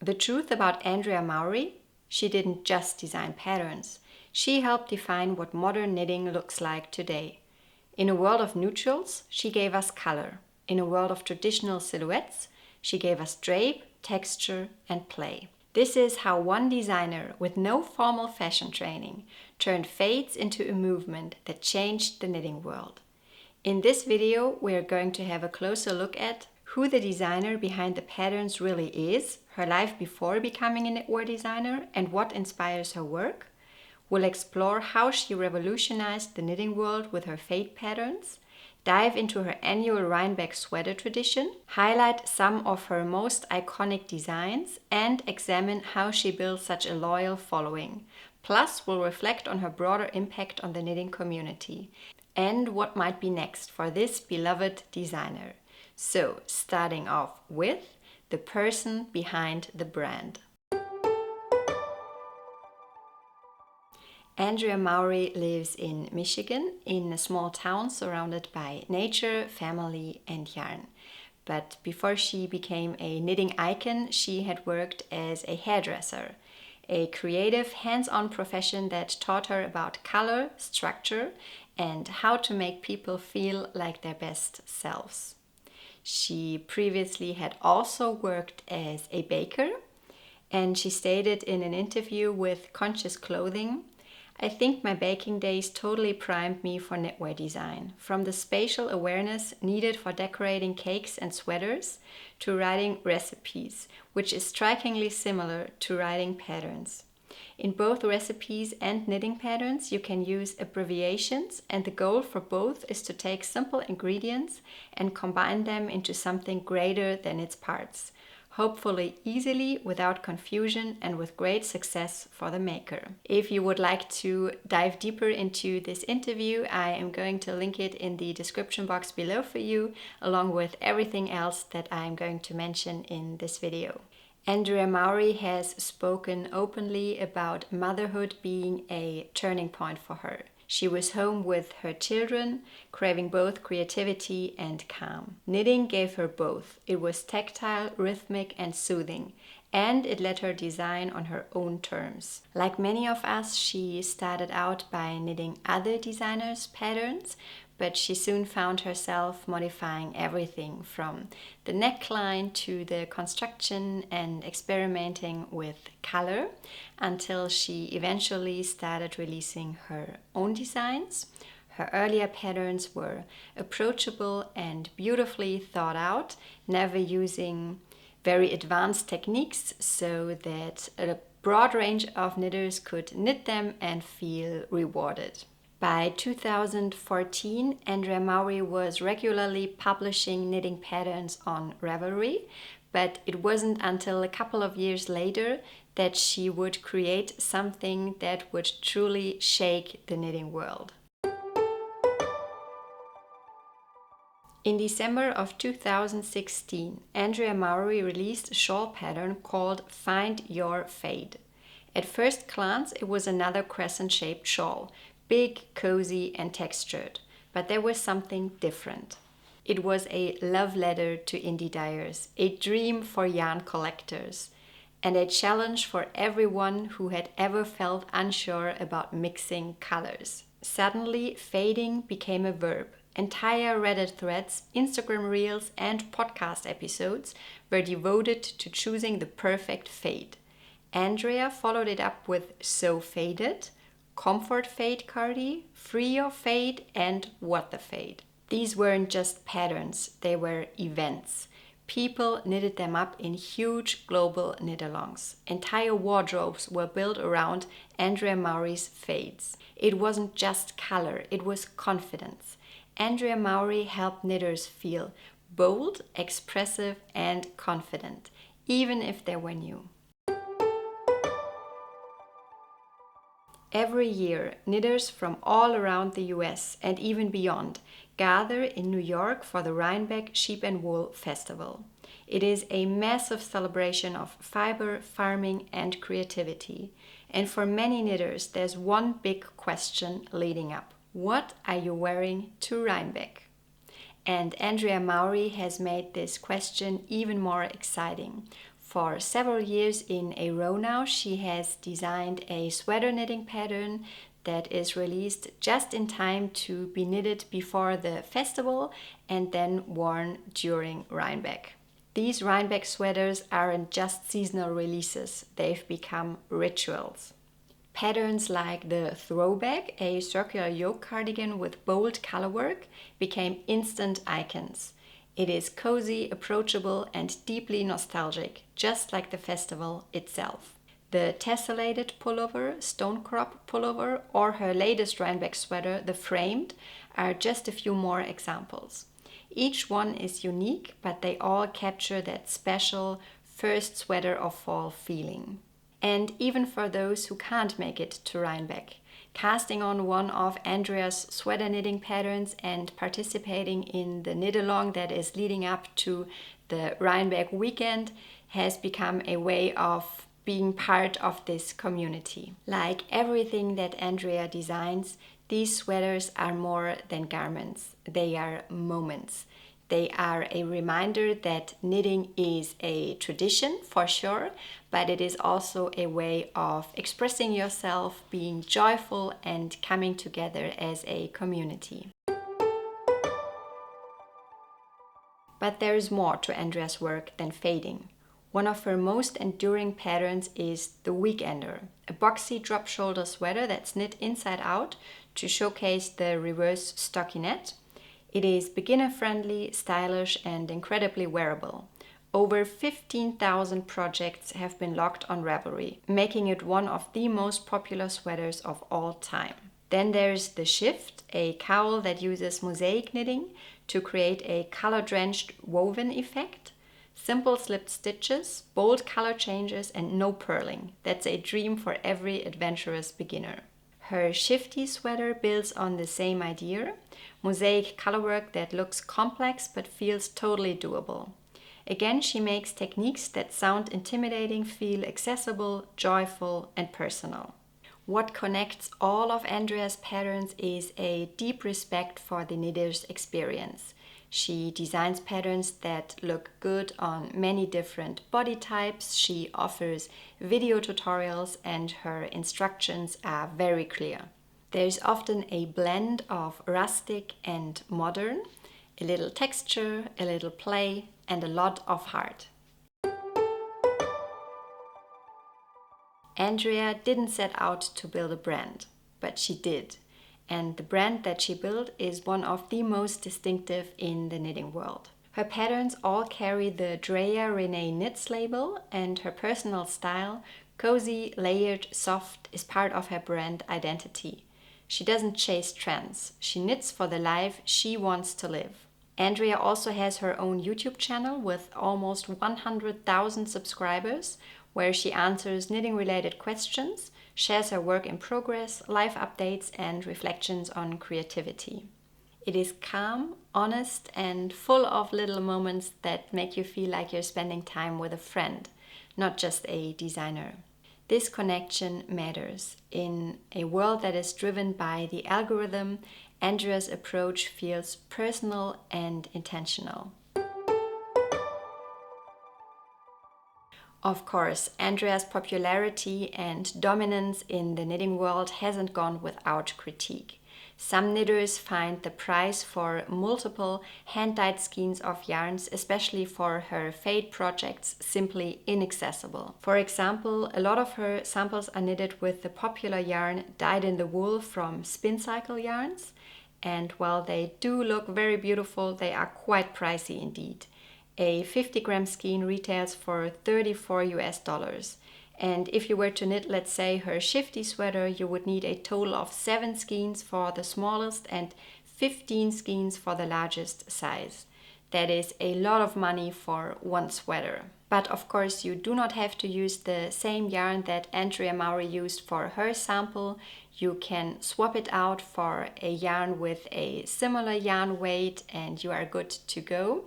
The truth about Andrea Mowry: she didn't just design patterns. She helped define what modern knitting looks like today. In a world of neutrals, she gave us color. In a world of traditional silhouettes, she gave us drape, texture, and play. This is how one designer with no formal fashion training turned fades into a movement that changed the knitting world. In this video, we are going to have a closer look at who the designer behind the patterns really is, her life before becoming a knitwear designer, and what inspires her work. We'll explore how she revolutionized the knitting world with her fade patterns, dive into her annual Rhinebeck sweater tradition, highlight some of her most iconic designs, and examine how she built such a loyal following. Plus, we'll reflect on her broader impact on the knitting community and what might be next for this beloved designer. So, starting off with the person behind the brand. Andrea Mowry lives in Michigan, in a small town surrounded by nature, family, and yarn. But before she became a knitting icon, she had worked as a hairdresser, a creative, hands-on profession that taught her about color, structure, and how to make people feel like their best selves. She previously had also worked as a baker, and she stated in an interview with Conscious Clothing, "I think my baking days totally primed me for knitwear design, from the spatial awareness needed for decorating cakes and sweaters to writing recipes, which is strikingly similar to writing patterns. In both recipes and knitting patterns, you can use abbreviations, and the goal for both is to take simple ingredients and combine them into something greater than its parts, hopefully easily, without confusion, and with great success for the maker." If you would like to dive deeper into this interview, I am going to link it in the description box below for you, along with everything else that I'm going to mention in this video. Andrea Mowry has spoken openly about motherhood being a turning point for her. She was home with her children, craving both creativity and calm. Knitting gave her both. It was tactile, rhythmic, and soothing, and it let her design on her own terms. Like many of us, she started out by knitting other designers' patterns, but she soon found herself modifying everything from the neckline to the construction and experimenting with color until she eventually started releasing her own designs. Her earlier patterns were approachable and beautifully thought out, never using very advanced techniques, so that a broad range of knitters could knit them and feel rewarded. By 2014, Andrea Mowry was regularly publishing knitting patterns on Ravelry, but it wasn't until a couple of years later that she would create something that would truly shake the knitting world. In December of 2016, Andrea Mowry released a shawl pattern called Find Your Fade. At first glance, it was another crescent-shaped shawl, big, cozy, and textured, but there was something different. It was a love letter to indie dyers, a dream for yarn collectors, and a challenge for everyone who had ever felt unsure about mixing colors. Suddenly, fading became a verb. Entire Reddit threads, Instagram reels, and podcast episodes were devoted to choosing the perfect fade. Andrea followed it up with So Faded, Comfort Fade Cardi, Free Your Fade, and What the Fade. These weren't just patterns, they were events. People knitted them up in huge global knit-alongs. Entire wardrobes were built around Andrea Mowry's fades. It wasn't just color, it was confidence. Andrea Mowry helped knitters feel bold, expressive, and confident, even if they were new. Every year, knitters from all around the US and even beyond gather in New York for the Rhinebeck Sheep and Wool Festival. It is a massive celebration of fiber, farming, and creativity. And for many knitters, there's one big question leading up. What are you wearing to Rhinebeck? And Andrea Mowry has made this question even more exciting. For several years in a row now, she has designed a sweater knitting pattern that is released just in time to be knitted before the festival and then worn during Rhinebeck. These Rhinebeck sweaters aren't just seasonal releases, they've become rituals. Patterns like the Throwback, a circular yoke cardigan with bold colorwork, became instant icons. It is cozy, approachable, and deeply nostalgic, just like the festival itself. The tessellated pullover, stone crop pullover, or her latest Rhinebeck sweater, the Framed, are just a few more examples. Each one is unique, but they all capture that special first sweater of fall feeling. And even for those who can't make it to Rhinebeck, casting on one of Andrea's sweater knitting patterns and participating in the knit-along that is leading up to the Rhinebeck weekend has become a way of being part of this community. Like everything that Andrea designs, these sweaters are more than garments. They are moments. They are a reminder that knitting is a tradition for sure, but it is also a way of expressing yourself, being joyful, and coming together as a community. But there is more to Andrea's work than fading. One of her most enduring patterns is the Weekender, a boxy drop shoulder sweater that's knit inside out to showcase the reverse stockinette. It is beginner-friendly, stylish, and incredibly wearable. Over 15,000 projects have been logged on Ravelry, making it one of the most popular sweaters of all time. Then there's the Shift, a cowl that uses mosaic knitting to create a color-drenched woven effect. Simple slipped stitches, bold color changes, and no purling. That's a dream for every adventurous beginner. Her Shifty sweater builds on the same idea, mosaic colorwork that looks complex but feels totally doable. Again, she makes techniques that sound intimidating, feel accessible, joyful, and personal. What connects all of Andrea's patterns is a deep respect for the knitter's experience. She designs patterns that look good on many different body types. She offers video tutorials and her instructions are very clear. There's often a blend of rustic and modern, a little texture, a little play, and a lot of heart. Andrea didn't set out to build a brand, but she did. And the brand that she built is one of the most distinctive in the knitting world. Her patterns all carry the Drea Renee Knits label, and her personal style, cozy, layered, soft, is part of her brand identity. She doesn't chase trends. She knits for the life she wants to live. Andrea also has her own YouTube channel with almost 100,000 subscribers, where she answers knitting-related questions, shares her work in progress, life updates, and reflections on creativity. It is calm, honest, and full of little moments that make you feel like you're spending time with a friend, not just a designer. This connection matters. In a world that is driven by the algorithm, Andrea's approach feels personal and intentional. Of course, Andrea's popularity and dominance in the knitting world hasn't gone without critique. Some knitters find the price for multiple hand-dyed skeins of yarns, especially for her fade projects, simply inaccessible. For example, a lot of her samples are knitted with the popular yarn dyed in the wool from Spin Cycle yarns, and while they do look very beautiful, they are quite pricey indeed. A 50-gram skein retails for $34 And if you were to knit, let's say, her Shifty sweater, you would need a total of 7 skeins for the smallest and 15 skeins for the largest size. That is a lot of money for one sweater. But of course, you do not have to use the same yarn that Andrea Mowry used for her sample. You can swap it out for a yarn with a similar yarn weight and you are good to go.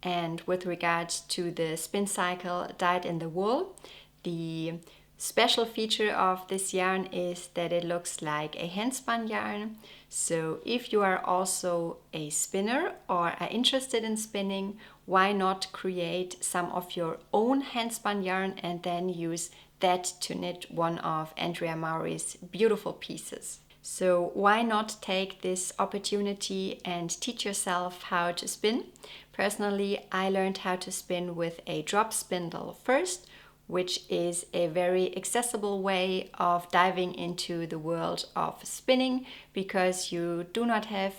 And with regards to the Spin Cycle dyed in the wool, the special feature of this yarn is that it looks like a hand-spun yarn. So if you are also a spinner or are interested in spinning, why not create some of your own handspun yarn and then use that to knit one of Andrea Mowry's beautiful pieces? So why not take this opportunity and teach yourself how to spin? Personally, I learned how to spin with a drop spindle first, which is a very accessible way of diving into the world of spinning, because you do not have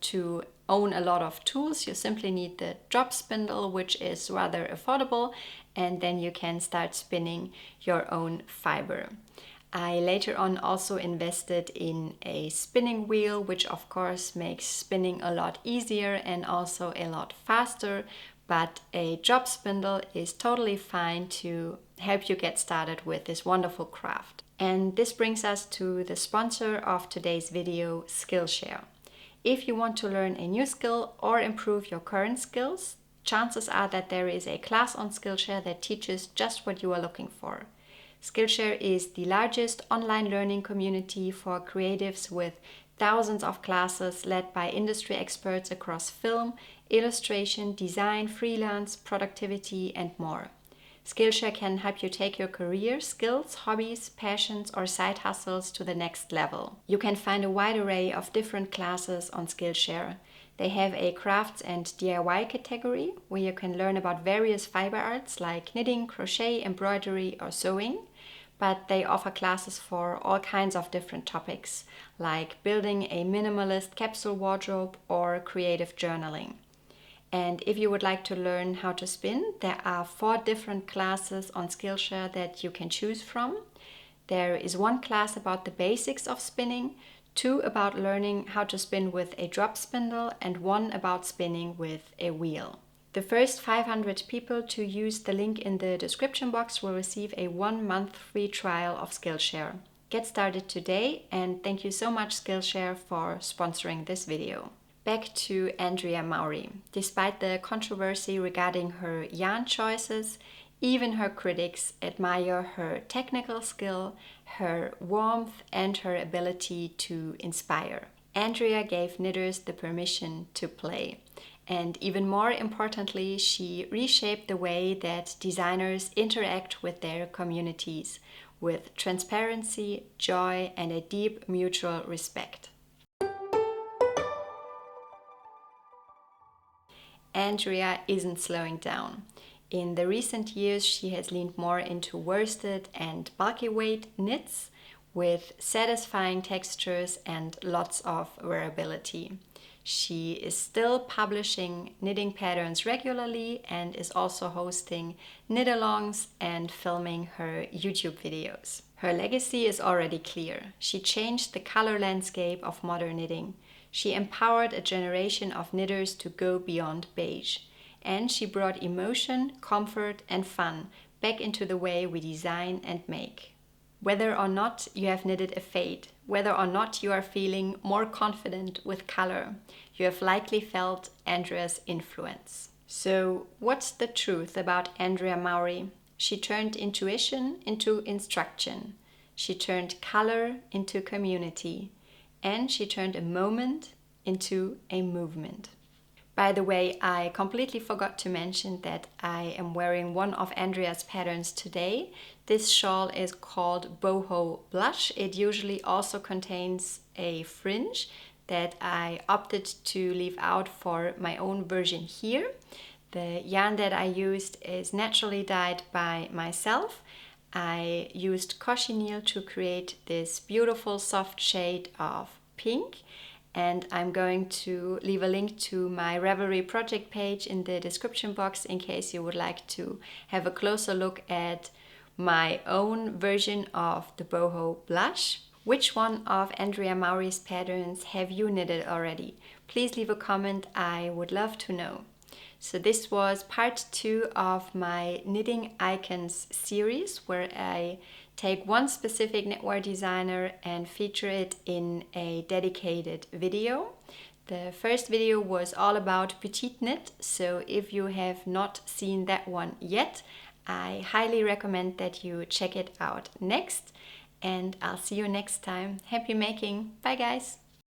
to own a lot of tools. You simply need the drop spindle, which is rather affordable, and then you can start spinning your own fiber. I later on also invested in a spinning wheel, which of course makes spinning a lot easier and also a lot faster, but a drop spindle is totally fine to help you get started with this wonderful craft. And this brings us to the sponsor of today's video, Skillshare. If you want to learn a new skill or improve your current skills, chances are that there is a class on Skillshare that teaches just what you are looking for. Skillshare is the largest online learning community for creatives, with thousands of classes led by industry experts across film, illustration, design, freelance, productivity, and more. Skillshare can help you take your career, skills, hobbies, passions, or side hustles to the next level. You can find a wide array of different classes on Skillshare. They have a crafts and DIY category where you can learn about various fiber arts like knitting, crochet, embroidery, or sewing. But they offer classes for all kinds of different topics, like building a minimalist capsule wardrobe or creative journaling. And if you would like to learn how to spin, there are 4 different classes on Skillshare that you can choose from. There is one class about the basics of spinning, 2 about learning how to spin with a drop spindle, and 1 about spinning with a wheel. The first 500 people to use the link in the description box will receive a 1-month free trial of Skillshare. Get started today, and thank you so much Skillshare for sponsoring this video. Back to Andrea Mowry. Despite the controversy regarding her yarn choices, even her critics admire her technical skill, her warmth, and her ability to inspire. Andrea gave knitters the permission to play. And even more importantly, she reshaped the way that designers interact with their communities, with transparency, joy, and a deep mutual respect. Andrea isn't slowing down. In the recent years, she has leaned more into worsted and bulky weight knits with satisfying textures and lots of wearability. She is still publishing knitting patterns regularly and is also hosting knit-alongs and filming her YouTube videos. Her legacy is already clear. She changed the color landscape of modern knitting. She empowered a generation of knitters to go beyond beige. And she brought emotion, comfort, and fun back into the way we design and make. Whether or not you have knitted a fade, whether or not you are feeling more confident with color, you have likely felt Andrea's influence. So, what's the truth about Andrea Mowry? She turned intuition into instruction. She turned color into community. And she turned a moment into a movement. By the way, I completely forgot to mention that I am wearing one of Andrea's patterns today. This shawl is called Boho Blush. It usually also contains a fringe that I opted to leave out for my own version here. The yarn that I used is naturally dyed by myself. I used cochineal to create this beautiful soft shade of pink. And I'm going to leave a link to my Ravelry project page in the description box in case you would like to have a closer look at my own version of the Boho Blush. Which one of Andrea Mowry's patterns have you knitted already? Please leave a comment, I would love to know. So this was part 2 of my Knitting Icons series, where I take one specific knitwear designer and feature it in a dedicated video. The first video was all about petite knit, so if you have not seen that one yet, I highly recommend that you check it out next, and I'll see you next time. Happy making! Bye guys!